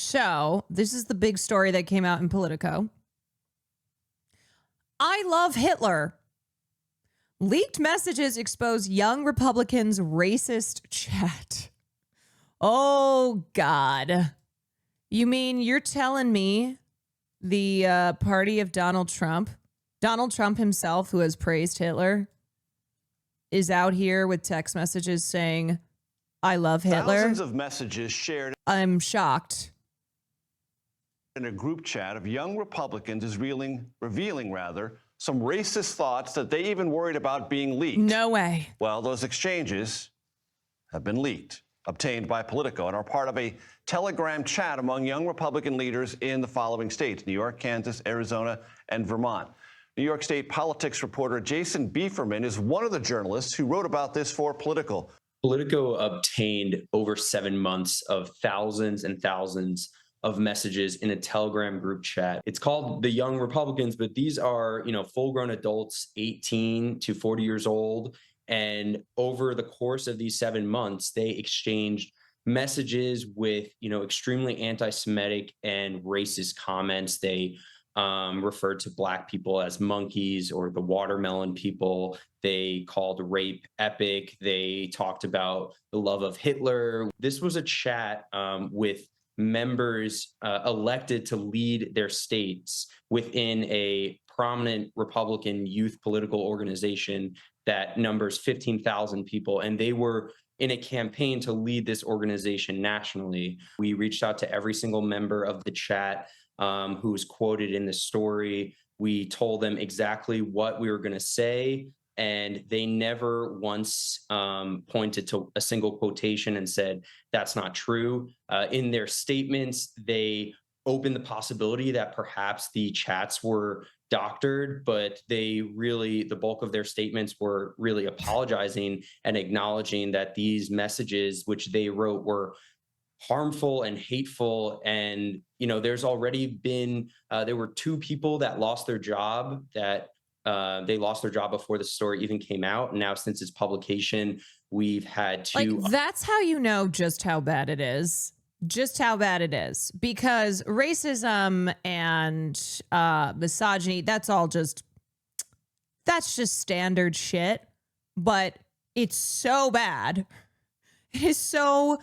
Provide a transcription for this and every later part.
So this is the big story that came out in Politico. I love Hitler. Leaked messages expose young Republicans' racist chat. Oh, God. You mean you're telling me the party of Donald Trump himself, who has praised Hitler, is out here with text messages saying, I love Hitler? Thousands of messages shared. I'm shocked. In a group chat of young Republicans is revealing some racist thoughts that they even worried about being leaked. No way. Well, those exchanges have been leaked, obtained by Politico, and are part of a Telegram chat among young Republican leaders in the following states: New York, Kansas, Arizona, and Vermont. New York State politics reporter Jason Bieferman is one of the journalists who wrote about this for Politico. Politico obtained over 7 months of thousands and thousands of messages in a Telegram group chat. It's called the Young Republicans, but these are, full-grown adults, 18 to 40 years old. And over the course of these 7 months, they exchanged messages with, extremely anti-Semitic and racist comments. They referred to Black people as monkeys or the watermelon people. They called rape epic. They talked about the love of Hitler. This was a chat with members elected to lead their states within a prominent Republican youth political organization that numbers 15,000 people. And they were in a campaign to lead this organization nationally. We reached out to every single member of the chat who was quoted in the story. We told them exactly what we were going to say, and they never once pointed to a single quotation and said, that's not true. In their statements, they opened the possibility that perhaps the chats were doctored, but the bulk of their statements were really apologizing and acknowledging that these messages, which they wrote, were harmful and hateful. And, there's already been, there were 2 people that lost their job, that they lost their job before the story even came out. And now since its publication, we've had to... that's how you know just how bad it is. Just how bad it is. Because racism and misogyny, that's just standard shit. But it's so bad. It is so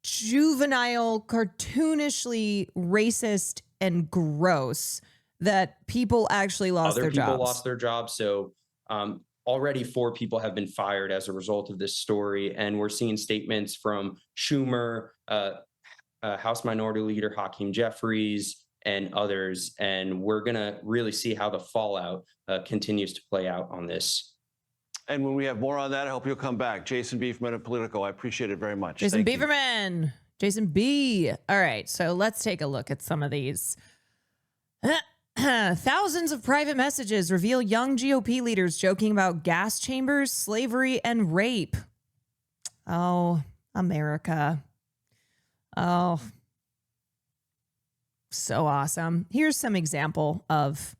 juvenile, cartoonishly racist and gross that people actually lost their jobs. Other people lost their jobs. So already 4 people have been fired as a result of this story. And we're seeing statements from Schumer, House Minority Leader Hakeem Jeffries, and others. And we're going to really see how the fallout continues to play out on this. And when we have more on that, I hope you'll come back. Jason Bieferman of Politico, I appreciate it very much. Jason Bieferman. Jason B. All right, so let's take a look at some of these. Thousands of private messages reveal young GOP leaders joking about gas chambers, slavery, and rape. Oh, America. Oh, so awesome. Here's some examples of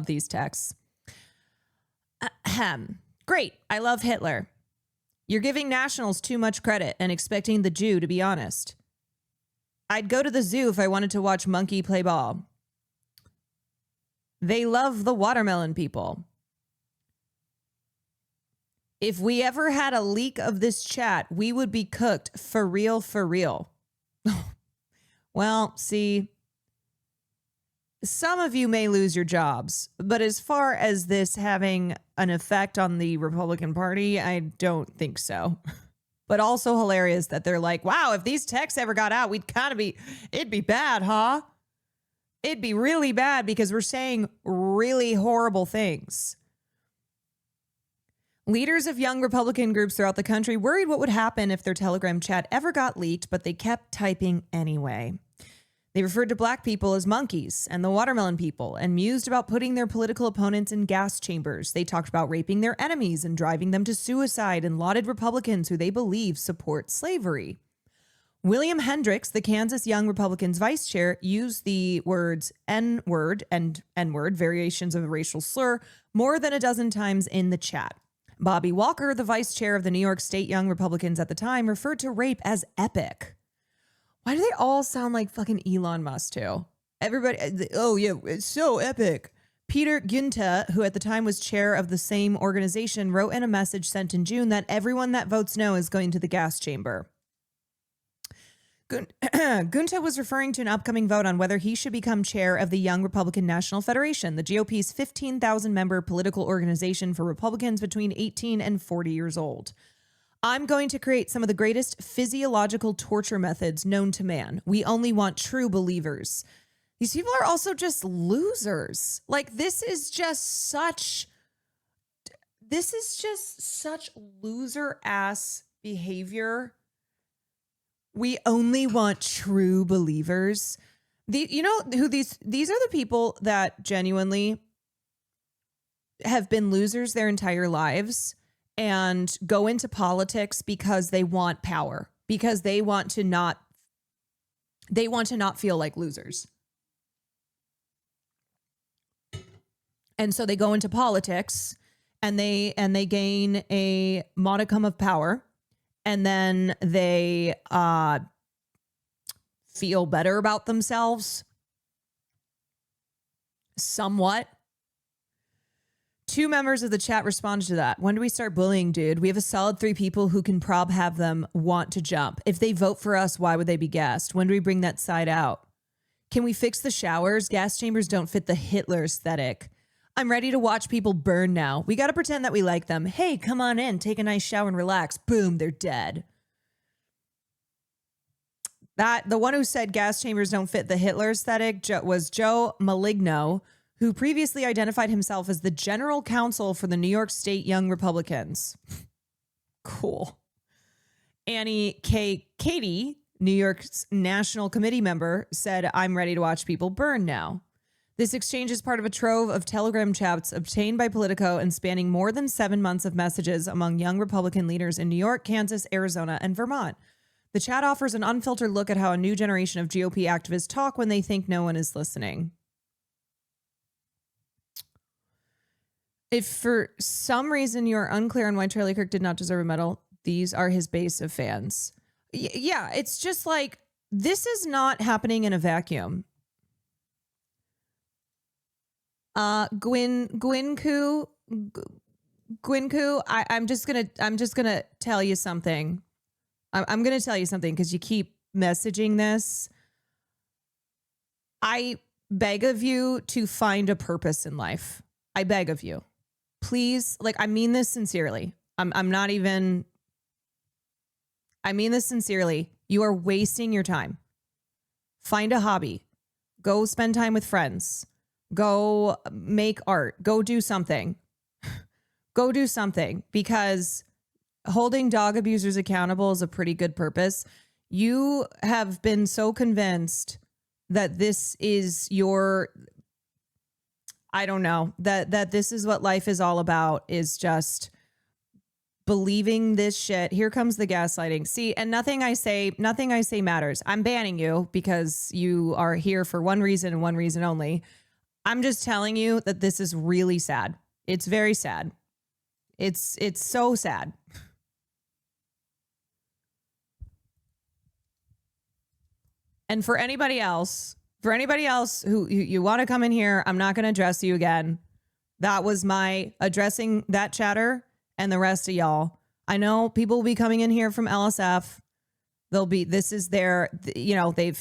these texts. Great. I love Hitler. You're giving nationals too much credit and expecting the Jew to be honest. I'd go to the zoo if I wanted to watch monkey play ball. They love the watermelon people. If we ever had a leak of this chat, we would be cooked for real, for real. Well, see, some of you may lose your jobs, but as far as this having an effect on the Republican Party, I don't think so. But also hilarious that they're like, wow, if these texts ever got out, it'd be bad, huh? It'd be really bad because we're saying really horrible things. Leaders of young Republican groups throughout the country worried what would happen if their Telegram chat ever got leaked, but they kept typing anyway. They referred to Black people as monkeys and the watermelon people and mused about putting their political opponents in gas chambers. They talked about raping their enemies and driving them to suicide and lauded Republicans who they believe support slavery. William Hendricks, the Kansas Young Republicans vice chair, used the words N-word and N-word, variations of a racial slur, more than a dozen times in the chat. Bobby Walker, the vice chair of the New York State Young Republicans at the time, referred to rape as epic. Why do they all sound like fucking Elon Musk too? Everybody, oh yeah, it's so epic. Peter Günther, who at the time was chair of the same organization, wrote in a message sent in June that everyone that votes no is going to the gas chamber. Günther was referring to an upcoming vote on whether he should become chair of the Young Republican National Federation, the GOP's 15,000-member political organization for Republicans between 18 and 40 years old. I'm going to create some of the greatest physiological torture methods known to man. We only want true believers. These people are also just losers. Like, this is just such loser ass behavior. We only want true believers. You know who these are the people that genuinely have been losers their entire lives and go into politics because they want power, because they want to not feel like losers. And so they go into politics and they gain a modicum of power, and then they feel better about themselves somewhat. 2 members of the chat responded to that. When do we start bullying, dude? We have a solid 3 people who can have them want to jump. If they vote for us, why would they be gassed? When do we bring that side out? Can we fix the showers? Gas chambers don't fit the Hitler aesthetic. I'm ready to watch people burn now. We got to pretend that we like them. Hey, come on in, take a nice shower and relax. Boom, they're dead. The one who said gas chambers don't fit the Hitler aesthetic was Joe Maligno, who previously identified himself as the general counsel for the New York State Young Republicans. Cool. Annie K. Katie, New York's national committee member, said, I'm ready to watch people burn now. This exchange is part of a trove of Telegram chats obtained by Politico and spanning more than 7 months of messages among young Republican leaders in New York, Kansas, Arizona, and Vermont. The chat offers an unfiltered look at how a new generation of GOP activists talk when they think no one is listening. If for some reason you're unclear on why Charlie Kirk did not deserve a medal, these are his base of fans. Yeah, it's just like, this is not happening in a vacuum. Gwinku, I'm just gonna tell you something. I'm gonna tell you something because you keep messaging this. I beg of you to find a purpose in life. I beg of you, please. Like, I mean this sincerely. I mean this sincerely. You are wasting your time. Find a hobby. Go spend time with friends. Go make art. Go do something. Go do something, because holding dog abusers accountable is a pretty good purpose. You have been so convinced that this is your, I don't know, that this is what life is all about, is just believing this shit. Here comes the gaslighting. See, and nothing I say matters. I'm banning you because you are here for one reason and one reason only. I'm just telling you that this is really sad. It's very sad. It's so sad. And for anybody else who you want to come in here, I'm not going to address you again. That was my addressing that chatter and the rest of y'all. I know people will be coming in here from LSF. This is their, you know, they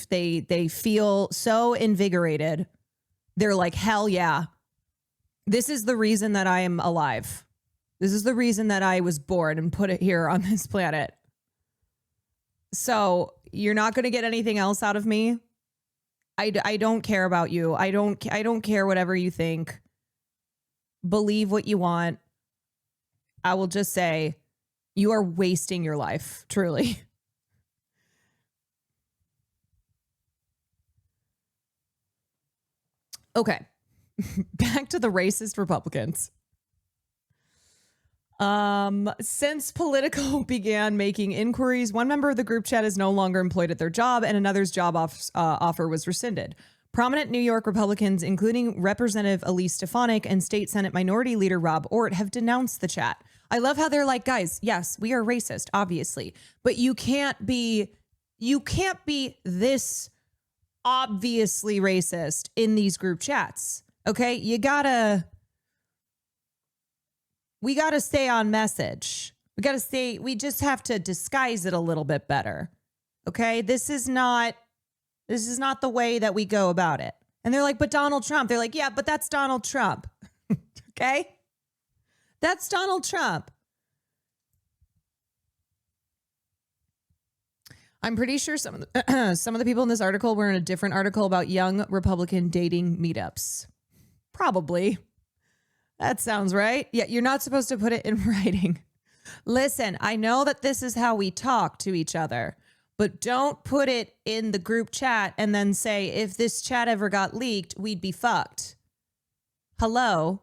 feel so invigorated. They're like, hell yeah. This is the reason that I am alive. This is the reason that I was born and put it here on this planet. So you're not going to get anything else out of me. I don't care about you. I don't care whatever you think. Believe what you want. I will just say you are wasting your life, truly. Okay, back to the racist Republicans. Since Politico began making inquiries, one member of the group chat is no longer employed at their job, and another's job offer was rescinded. Prominent New York Republicans, including Representative Elise Stefanik and State Senate Minority Leader Rob Ort, have denounced the chat. I love how they're like, guys, yes, we are racist, obviously, but you can't be you can't be this obviously racist in these group chats. Okay? We gotta stay on message. We just have to disguise it a little bit better. Okay? This is not the way that we go about it. And they're like, but Donald Trump. They're like, yeah, but that's Donald Trump. Okay? That's Donald Trump. I'm pretty sure some of the people in this article were in a different article about young Republican dating meetups. Probably. That sounds right. Yeah, you're not supposed to put it in writing. Listen, I know that this is how we talk to each other, but don't put it in the group chat and then say, if this chat ever got leaked, we'd be fucked. Hello?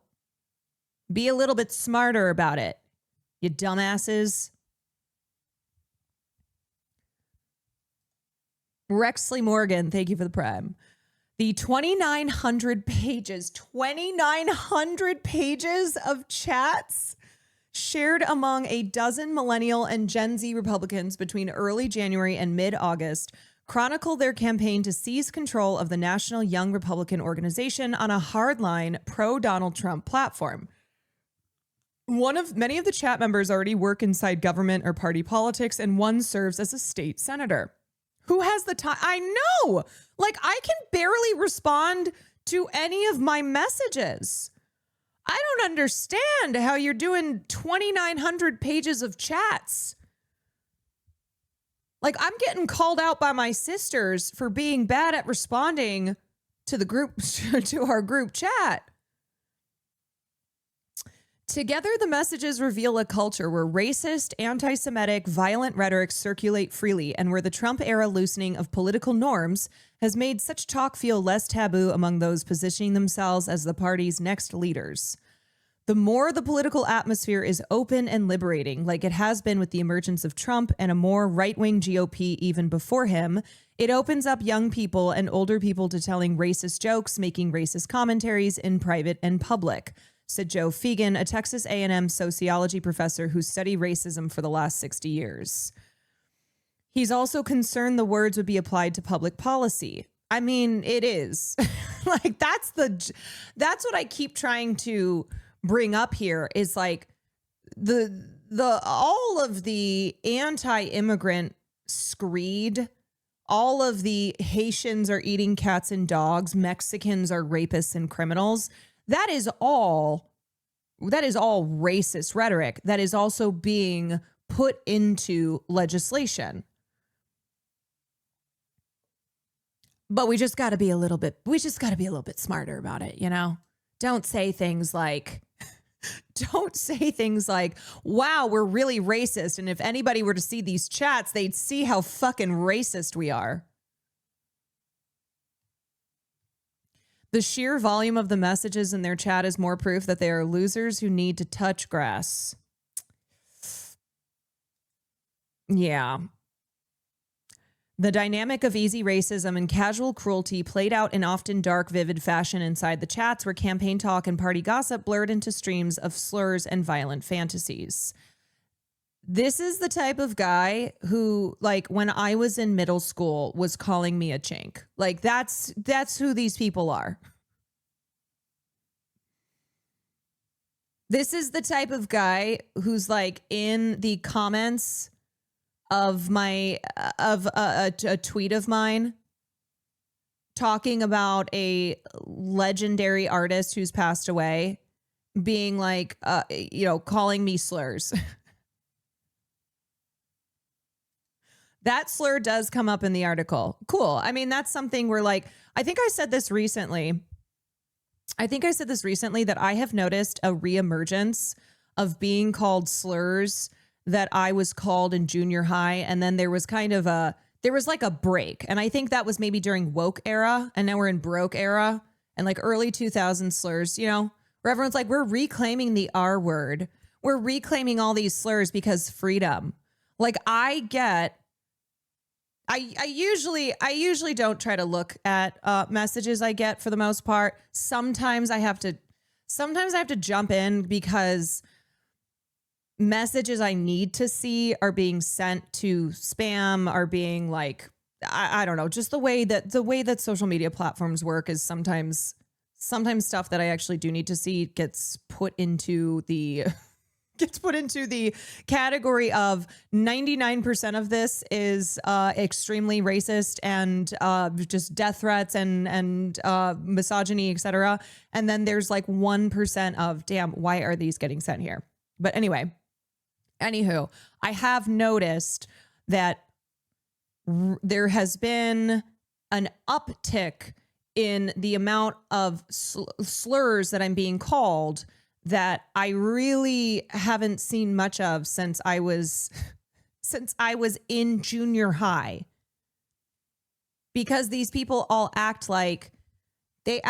Be a little bit smarter about it, you dumbasses. Rexley Morgan, thank you for the prime. The 2,900 pages of chats shared among a dozen millennial and Gen Z Republicans between early January and mid-August chronicle their campaign to seize control of the National Young Republican Organization on a hardline pro-Donald Trump platform. Many of the chat members already work inside government or party politics, and one serves as a state senator. Who has the time? I know. Like, I can barely respond to any of my messages. I don't understand how you're doing 2,900 pages of chats. Like, I'm getting called out by my sisters for being bad at responding to the group, to our group chat. Together, the messages reveal a culture where racist, anti-Semitic, violent rhetoric circulate freely, and where the Trump-era loosening of political norms has made such talk feel less taboo among those positioning themselves as the party's next leaders. The more the political atmosphere is open and liberating, like it has been with the emergence of Trump and a more right-wing GOP even before him, it opens up young people and older people to telling racist jokes, making racist commentaries in private and public, said Joe Fegan, a Texas A&M sociology professor who studied racism for the last 60 years. He's also concerned the words would be applied to public policy. I mean, it is. Like, that's what I keep trying to bring up here is like all of the anti-immigrant screed, all of the Haitians are eating cats and dogs, Mexicans are rapists and criminals. That is all racist rhetoric that is also being put into legislation. But we just got to be a little bit smarter about it, you know? Don't say things like, wow, we're really racist. And if anybody were to see these chats, they'd see how fucking racist we are. The sheer volume of the messages in their chat is more proof that they are losers who need to touch grass. Yeah. The dynamic of easy racism and casual cruelty played out in often dark, vivid fashion inside the chats where campaign talk and party gossip blurred into streams of slurs and violent fantasies. This is the type of guy who, like, when I was in middle school, was calling me a chink. Like, that's who these people are. This is the type of guy who's, like, in the comments of a tweet of mine talking about a legendary artist who's passed away, being like, calling me slurs. That slur does come up in the article. Cool. I mean, that's something where, like, I think I said this recently that I have noticed a reemergence of being called slurs that I was called in junior high. And then there was like a break. And I think that was maybe during woke era. And now we're in broke era and like early 2000 slurs, you know, where everyone's like, we're reclaiming the R word. We're reclaiming all these slurs because freedom. Like, I usually don't try to look at messages I get for the most part. Sometimes I have to jump in because messages I need to see are being sent to spam, are being like, I don't know, just the way that social media platforms work is sometimes stuff that I actually do need to see gets put into the category of 99% of this is extremely racist and just death threats and misogyny, etc. And then there's like 1% of, damn, why are these getting sent here? But anyway, anywho, I have noticed that there has been an uptick in the amount of slurs that I'm being called that I really haven't seen much of since I was in junior high. Because these people all act like they're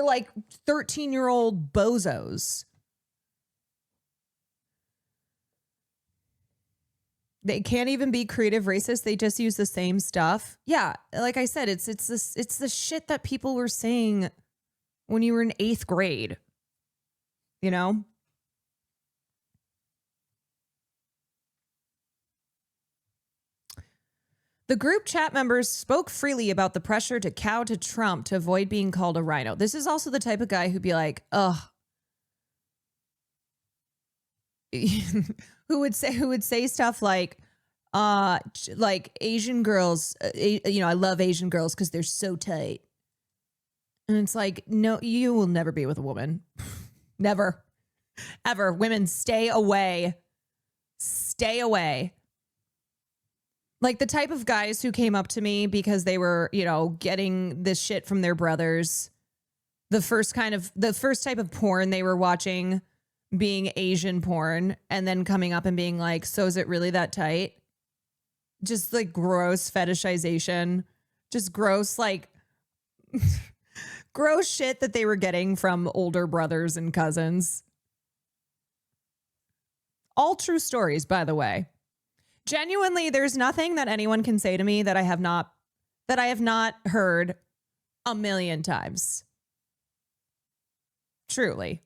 like 13-year-old bozos. They can't even be creative racist. They just use the same stuff. Yeah, like I said, it's the shit that people were saying when you were in 8th grade. You know? The group chat members spoke freely about the pressure to cow to Trump to avoid being called a rhino. This is also the type of guy who'd be like, ugh. who would say stuff like Asian girls, I love Asian girls because they're so tight. And it's like, no, you will never be with a woman. Never, ever. Women, stay away. Stay away. Like the type of guys who came up to me because they were, getting this shit from their brothers. The first type of porn they were watching being Asian porn, and then coming up and being like, so is it really that tight? Just like gross fetishization, just gross, like gross shit that they were getting from older brothers and cousins. All true stories, by the way. Genuinely, there's nothing that anyone can say to me that I have not heard a million times. Truly.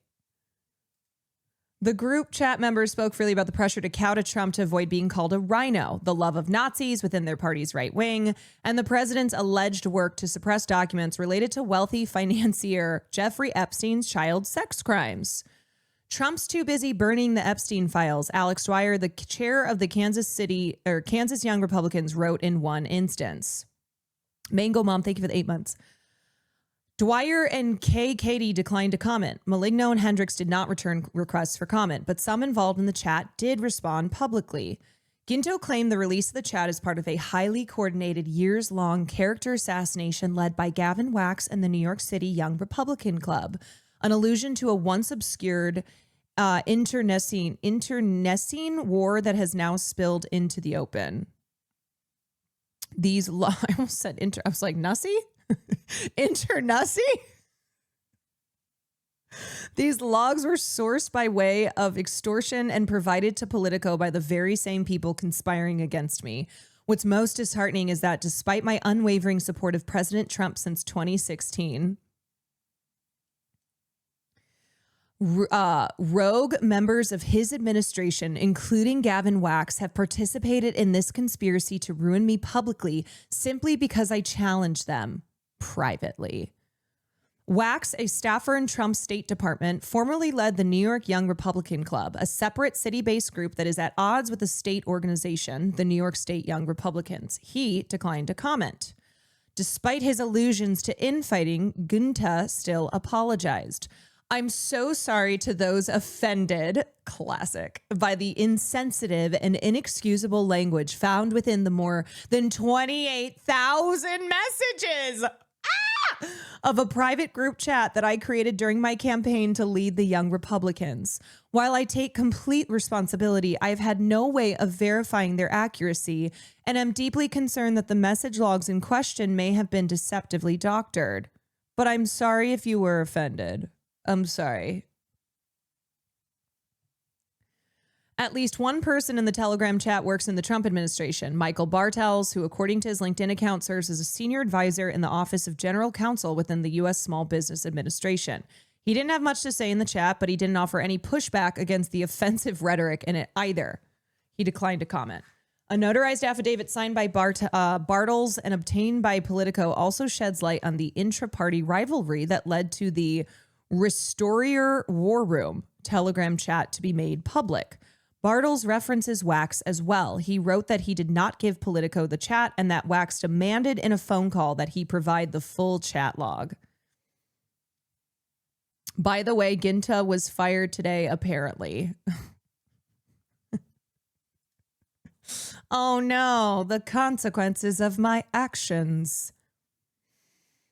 The group chat members spoke freely about the pressure to cow to Trump to avoid being called a rhino, the love of Nazis within their party's right wing, and the president's alleged work to suppress documents related to wealthy financier Jeffrey Epstein's child sex crimes. Trump's too busy burning the Epstein files, Alex Dwyer, the chair of the Kansas Young Republicans, wrote in one instance. Mango Mom, thank you for the 8 months. Dwyer and Katie declined to comment. Maligno and Hendricks did not return requests for comment, but some involved in the chat did respond publicly. Ginto claimed the release of the chat is part of a highly coordinated, years-long character assassination led by Gavin Wax and the New York City Young Republican Club, an allusion to a once obscured internecine war that has now spilled into the open. I almost said I was like, Nussy? Internussie? These logs were sourced by way of extortion and provided to Politico by the very same people conspiring against me. What's most disheartening is that despite my unwavering support of President Trump since 2016, rogue members of his administration, including Gavin Wax, have participated in this conspiracy to ruin me publicly simply because I challenged them privately. Wax, a staffer in Trump's State Department, formerly led the New York Young Republican Club, a separate city-based group that is at odds with the state organization, the New York State Young Republicans. He declined to comment. Despite his allusions to infighting, Gunta still apologized. I'm so sorry to those offended, classic, by the insensitive and inexcusable language found within the more than 28,000 messages of a private group chat that I created during my campaign to lead the Young Republicans. While I take complete responsibility, I've had no way of verifying their accuracy, and am deeply concerned that the message logs in question may have been deceptively doctored. But I'm sorry if you were offended. I'm sorry. At least one person in the Telegram chat works in the Trump administration, Michael Bartels, who, according to his LinkedIn account, serves as a senior advisor in the Office of General Counsel within the U.S. Small Business Administration. He didn't have much to say in the chat, but he didn't offer any pushback against the offensive rhetoric in it either. He declined to comment. A notarized affidavit signed by Bartles and obtained by Politico also sheds light on the intra-party rivalry that led to the Restorer War Room Telegram chat to be made public. Bartles references Wax as well. He wrote that he did not give Politico the chat and that Wax demanded in a phone call that he provide the full chat log. By the way, Ginta was fired today, apparently. Oh no, the consequences of my actions.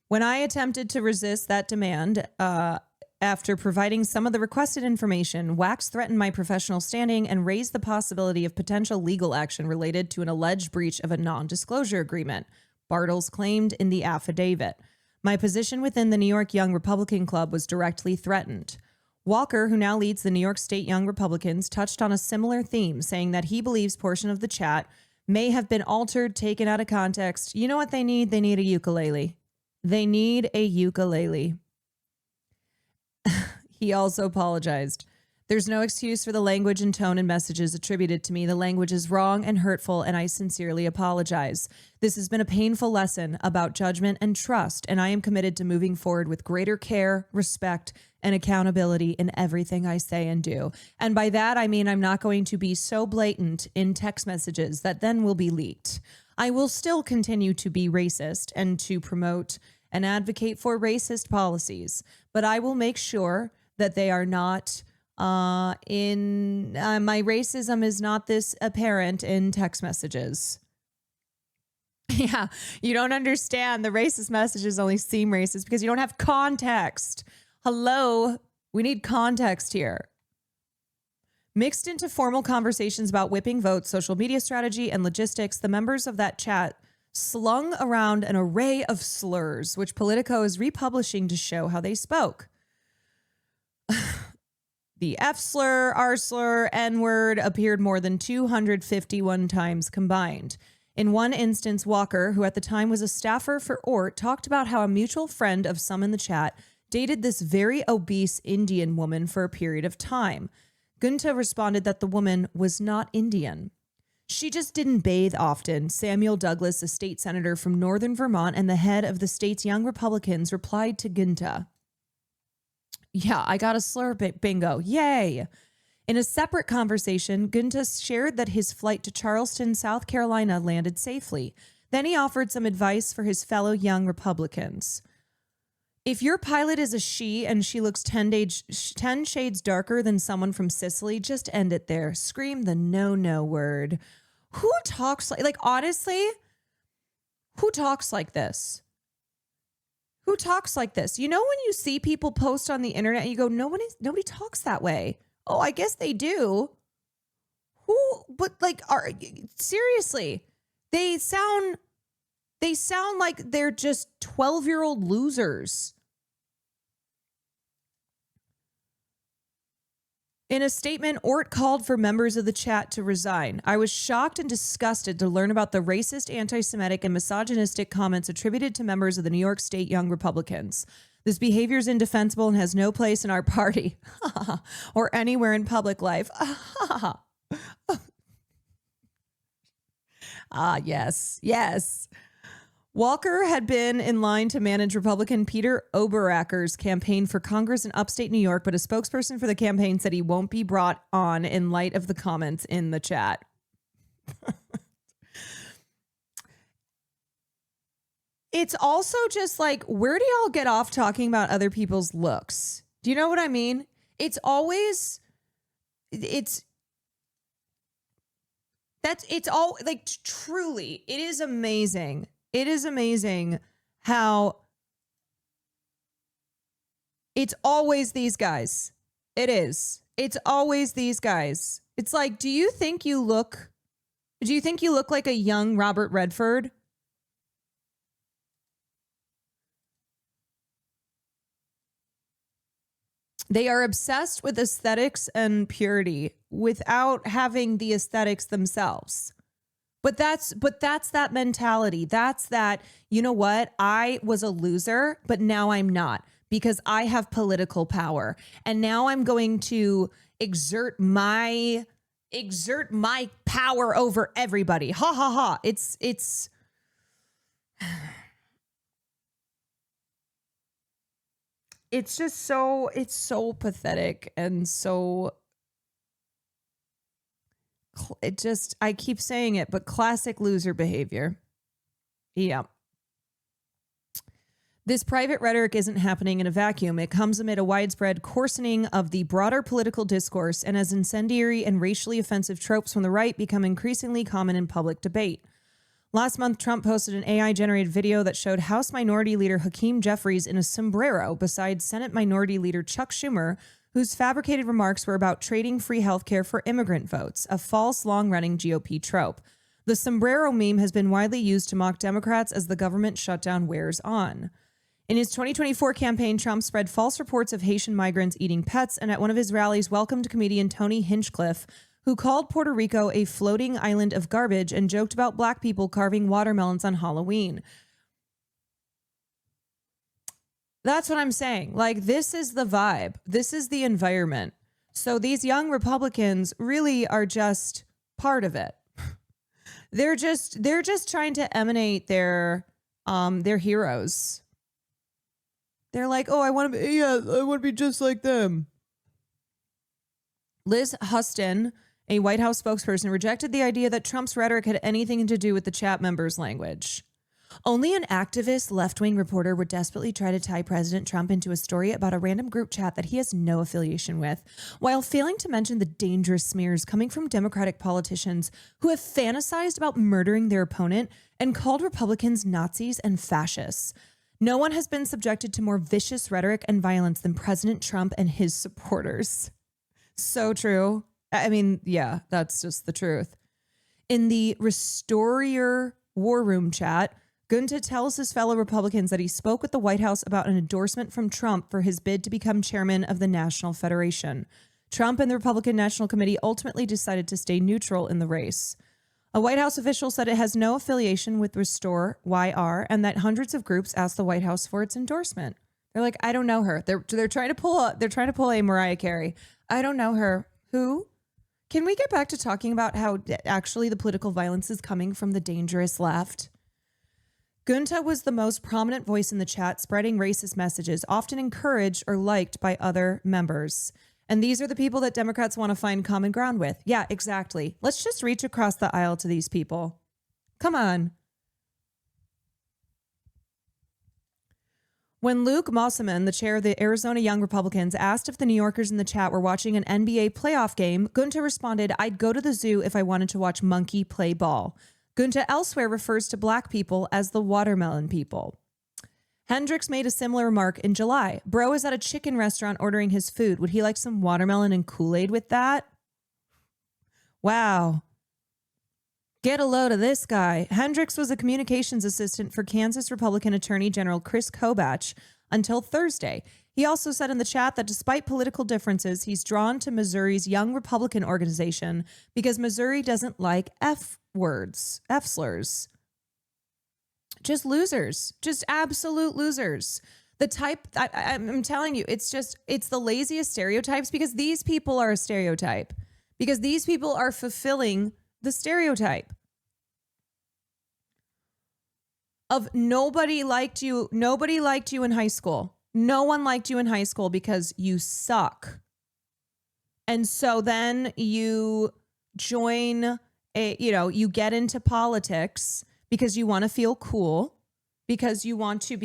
When I attempted to resist that demand, after providing some of the requested information, Wax threatened my professional standing and raised the possibility of potential legal action related to an alleged breach of a non-disclosure agreement, Bartles claimed in the affidavit. My position within the New York Young Republican Club was directly threatened. Walker, who now leads the New York State Young Republicans, touched on a similar theme, saying that he believes portion of the chat may have been altered, taken out of context. You know what they need? They need a ukulele. They need a ukulele. He also apologized. There's no excuse for the language and tone and messages attributed to me. The language is wrong and hurtful, and I sincerely apologize. This has been a painful lesson about judgment and trust, and I am committed to moving forward with greater care, respect, and accountability in everything I say and do. And by that, I mean I'm not going to be so blatant in text messages that then will be leaked. I will still continue to be racist and to promote and advocate for racist policies, but I will make sure that they are not my racism is not this apparent in text messages. Yeah, you don't understand. The racist messages only seem racist because you don't have context. Hello, we need context here. Mixed into formal conversations about whipping votes, social media strategy, and logistics, the members of that chat slung around an array of slurs, which Politico is republishing to show how they spoke. The F slur, R slur, N word appeared more than 251 times combined. In one instance, Walker, who at the time was a staffer for Ort, talked about how a mutual friend of some in the chat dated this very obese Indian woman for a period of time. Gunta responded that the woman was not Indian. She just didn't bathe often. Samuel Douglas, a state senator from northern Vermont and the head of the state's Young Republicans, replied to Gunta. Yeah, I got a slur bingo. Yay. In a separate conversation, Gunta shared that his flight to Charleston, South Carolina landed safely. Then he offered some advice for his fellow Young Republicans. If your pilot is a she and she looks 10 shades darker than someone from Sicily, just end it there. Scream the no word. Who talks like honestly, who talks like this? Who talks like this? You know, when you see people post on the internet, you go, nobody talks that way. Oh, I guess they do. Who, but like, seriously, they sound like they're just 12-year-old losers. In a statement, Ort called for members of the chat to resign. I was shocked and disgusted to learn about the racist, anti-Semitic, and misogynistic comments attributed to members of the New York State Young Republicans. This behavior is indefensible and has no place in our party or anywhere in public life. Yes. Walker had been in line to manage Republican Peter Oberacher's campaign for Congress in upstate New York, but a spokesperson for the campaign said he won't be brought on in light of the comments in the chat. It's also just like, where do y'all get off talking about other people's looks? Do you know what I mean? It's all like, truly, it is amazing. It is amazing how it's always these guys. It is. It's always these guys. It's like, do you think you look like a young Robert Redford? They are obsessed with aesthetics and purity without having the aesthetics themselves. But that's that mentality. That's that, you know what? I was a loser, but now I'm not. because I have political power. And now I'm going to exert my power over everybody. Ha ha ha. It's just so pathetic and so I keep saying it, but classic loser behavior. Yeah. This private rhetoric isn't happening in a vacuum. It comes amid a widespread coarsening of the broader political discourse and as incendiary and racially offensive tropes from the right become increasingly common in public debate. Last month, Trump posted an AI-generated video that showed House Minority Leader Hakeem Jeffries in a sombrero beside Senate Minority Leader Chuck Schumer, whose fabricated remarks were about trading free healthcare for immigrant votes, a false, long-running GOP trope. The sombrero meme has been widely used to mock Democrats as the government shutdown wears on. In his 2024 campaign, Trump spread false reports of Haitian migrants eating pets, and at one of his rallies welcomed comedian Tony Hinchcliffe, who called Puerto Rico a floating island of garbage and joked about black people carving watermelons on Halloween. That's what I'm saying. Like, this is the vibe. This is the environment. So these young Republicans really are just part of it. They're just trying to emanate their heroes. They're like, oh, I want to be just like them. Liz Huston, a White House spokesperson, rejected the idea that Trump's rhetoric had anything to do with the chat members' language. Only an activist left-wing reporter would desperately try to tie President Trump into a story about a random group chat that he has no affiliation with, while failing to mention the dangerous smears coming from Democratic politicians who have fantasized about murdering their opponent and called Republicans Nazis and fascists. No one has been subjected to more vicious rhetoric and violence than President Trump and his supporters. So true. I mean, yeah, that's just the truth. In the Restore Your War Room chat, Gunta tells his fellow Republicans that he spoke with the White House about an endorsement from Trump for his bid to become chairman of the National Federation. Trump and the Republican National Committee ultimately decided to stay neutral in the race. A White House official said it has no affiliation with Restore YR and that hundreds of groups asked the White House for its endorsement. They're like, I don't know her. They're trying to pull a Mariah Carey. I don't know her. Who? Can we get back to talking about how actually the political violence is coming from the dangerous left? Gunta was the most prominent voice in the chat, spreading racist messages, often encouraged or liked by other members. And these are the people that Democrats want to find common ground with. Yeah, exactly. Let's just reach across the aisle to these people. Come on. When Luke Mosselman, the chair of the Arizona Young Republicans, asked if the New Yorkers in the chat were watching an NBA playoff game, Gunta responded, I'd go to the zoo if I wanted to watch monkey play ball. Gunta elsewhere refers to black people as the watermelon people. Hendricks made a similar remark in July. Bro is at a chicken restaurant ordering his food. Would he like some watermelon and Kool-Aid with that? Wow. Get a load of this guy. Hendricks was a communications assistant for Kansas Republican Attorney General Chris Kobach until Thursday. He also said in the chat that despite political differences, he's drawn to Missouri's Young Republican organization because Missouri doesn't like F words, F slurs. Just losers, just absolute losers. The type, I'm telling you, it's the laziest stereotypes because these people are a stereotype. Because these people are fulfilling the stereotype of nobody liked you in high school. No one liked you in high school because you suck. And so then you join you get into politics because you want to feel cool, because you want to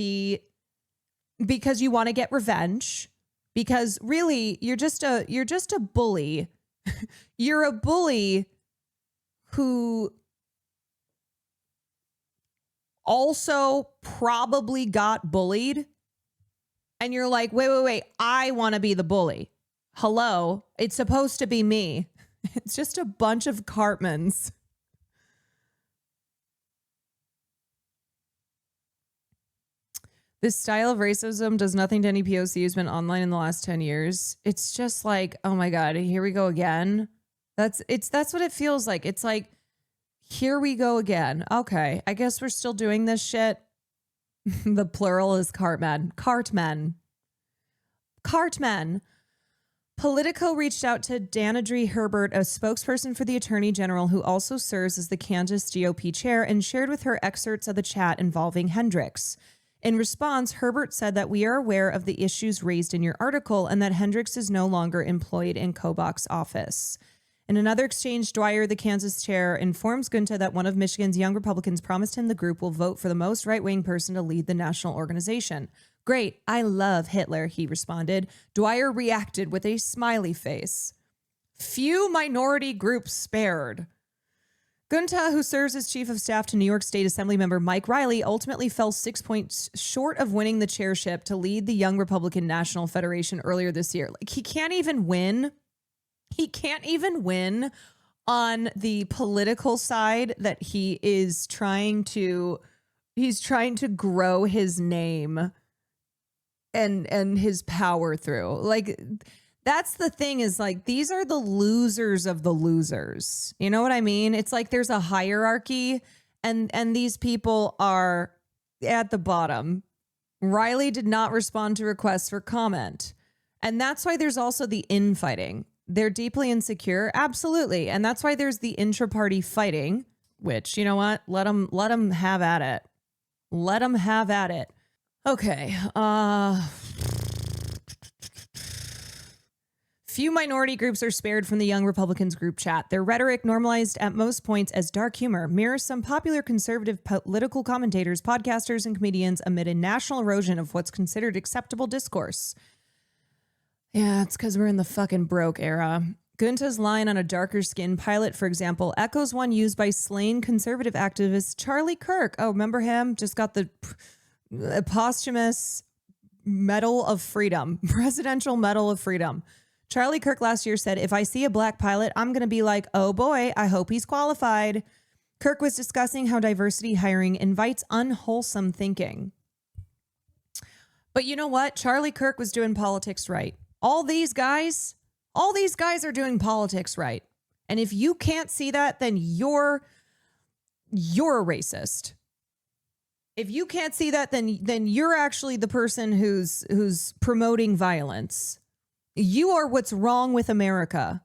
get revenge, because really you're just a bully. You're a bully who also probably got bullied. And you're like, wait, I want to be the bully. Hello, it's supposed to be me. It's just a bunch of Cartmans. This style of racism does nothing to any POC who's been online in the last 10 years. It's just like, oh my God, here we go again. That's what it feels like. It's like, here we go again. Okay, I guess we're still doing this shit. The plural is Cartmen. Cartmen. Cartman. Politico reached out to Danadri Herbert, a spokesperson for the Attorney General who also serves as the Kansas GOP chair, and shared with her excerpts of the chat involving Hendricks. In response, Herbert said that we are aware of the issues raised in your article and that Hendricks is no longer employed in Kobach's office. In another exchange, Dwyer, the Kansas chair, informs Gunta that one of Michigan's young Republicans promised him the group will vote for the most right-wing person to lead the national organization. Great, I love Hitler, he responded. Dwyer reacted with a smiley face. Few minority groups spared. Gunta, who serves as chief of staff to New York State Assemblymember Mike Riley, ultimately fell 6 points short of winning the chairship to lead the Young Republican National Federation earlier this year. Like, he can't even win. He can't even win on the political side that he's trying to grow his name and his power through. Like, that's the thing, is like, these are the losers of the losers. You know what I mean? It's like there's a hierarchy and these people are at the bottom. Riley did not respond to requests for comment. And that's why there's also the infighting. They're deeply insecure. Absolutely. And that's why there's the intra-party fighting, which, you know what? Let them have at it. Let them have at it. Okay. Few minority groups are spared from the Young Republicans group chat. Their rhetoric, normalized at most points as dark humor, mirrors some popular conservative political commentators, podcasters, and comedians amid a national erosion of what's considered acceptable discourse. Yeah, it's because we're in the fucking broke era. Gunta's line on a darker skin pilot, for example, echoes one used by slain conservative activist Charlie Kirk. Oh, remember him? Just got the posthumous Medal of Freedom, Presidential Medal of Freedom. Charlie Kirk last year said, if I see a black pilot, I'm going to be like, oh boy, I hope he's qualified. Kirk was discussing how diversity hiring invites unwholesome thinking. But you know what? Charlie Kirk was doing politics right. All these guys are doing politics right. And if you can't see that, then you're a racist. If you can't see that, then you're actually the person who's promoting violence. You are what's wrong with America.